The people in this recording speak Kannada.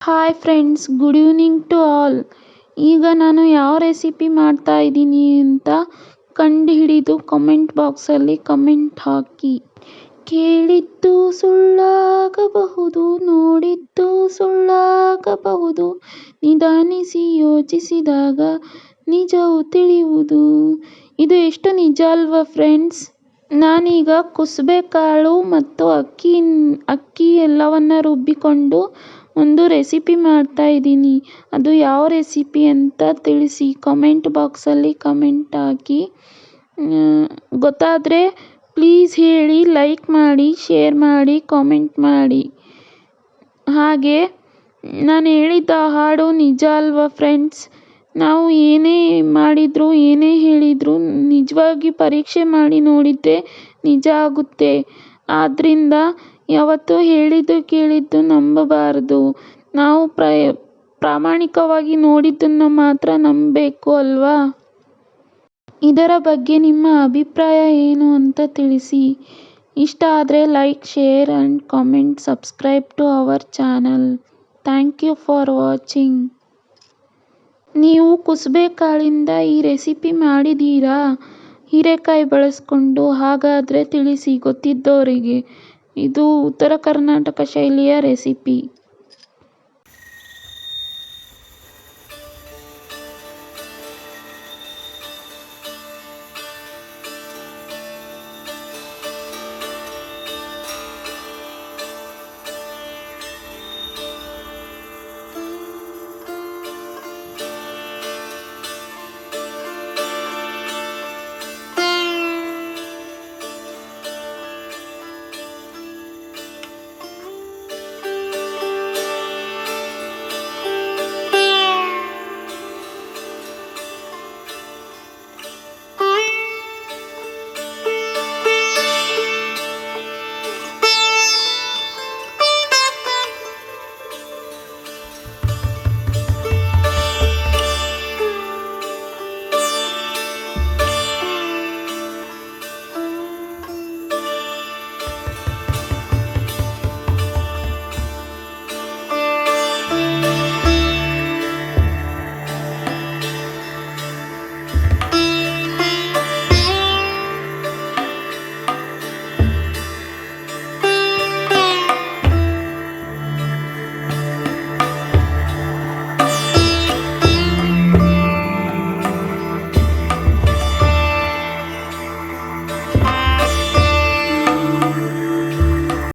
Hi friends, good evening to all. ಈಗ ನಾನು ಯಾವ ರೆಸಿಪಿ ಮಾಡ್ತಾ ಇದ್ದೀನಿ ಅಂತ ಕಂಡುಹಿಡಿದು ಕಮೆಂಟ್ ಬಾಕ್ಸಲ್ಲಿ ಕಮೆಂಟ್ ಹಾಕಿ. ಕೇಳಿದ್ದು ಸುಳ್ಳಾಗಬಹುದು, ನೋಡಿದ್ದು ಸುಳ್ಳಾಗಬಹುದು, ನಿಧಾನಿಸಿ ಯೋಚಿಸಿದಾಗ ನಿಜವು ತಿಳಿಯುವುದು. ಇದು ಎಷ್ಟು ನಿಜ ಅಲ್ವಾ ಫ್ರೆಂಡ್ಸ್? ನಾನೀಗ ಕುಸುಬೆ ಕಾಳು ಮತ್ತು ಅಕ್ಕಿ ಎಲ್ಲವನ್ನ ರುಬ್ಬಿಕೊಂಡು ಒಂದು ರೆಸಿಪಿ ಮಾಡ್ತಾ ಇದ್ದೀನಿ. ಅದು ಯಾವ ರೆಸಿಪಿ ಅಂತ ತಿಳಿಸಿ ಕಮೆಂಟ್ ಬಾಕ್ಸಲ್ಲಿ ಕಮೆಂಟ್ ಹಾಕಿ. ಗೊತ್ತಾದರೆ ಪ್ಲೀಸ್ ಹೇಳಿ, ಲೈಕ್ ಮಾಡಿ, ಶೇರ್ ಮಾಡಿ, ಕಾಮೆಂಟ್ ಮಾಡಿ. ಹಾಗೆ ನಾನು ಹೇಳಿದ್ದ ಹಾಡು ನಿಜ ಅಲ್ವಾ ಫ್ರೆಂಡ್ಸ್? ನಾವು ಏನೇ ಮಾಡಿದ್ರು, ಏನೇ ಹೇಳಿದ್ರು ನಿಜವಾಗಿ ಪರೀಕ್ಷೆ ಮಾಡಿ ನೋಡಿದ್ರೆ ನಿಜ ಆಗುತ್ತೆ. ಆದ್ದರಿಂದ ಯಾವತ್ತೂ ಹೇಳಿದ್ದು ಕೇಳಿದ್ದು ನಂಬಬಾರದು. ನಾವು ಪ್ರಾಮಾಣಿಕವಾಗಿ ನೋಡಿದ್ದನ್ನು ಮಾತ್ರ ನಂಬಬೇಕು ಅಲ್ವಾ? ಇದರ ಬಗ್ಗೆ ನಿಮ್ಮ ಅಭಿಪ್ರಾಯ ಏನು ಅಂತ ತಿಳಿಸಿ. ಇಷ್ಟ ಆದರೆ like, share and comment, subscribe to our channel. Thank you for watching. ನೀವು ಕುಸುಬೆ ಕಾಳಿಂದ ಈ ರೆಸಿಪಿ ಮಾಡಿದ್ದೀರಾ ಹೀರೆಕಾಯಿ ಬಳಸ್ಕೊಂಡು? ಹಾಗಾದರೆ ತಿಳಿಸಿ ಗೊತ್ತಿದ್ದವರಿಗೆ. ಇದು ಉತ್ತರ ಕರ್ನಾಟಕ ಶೈಲಿಯ ರೆಸಿಪಿ.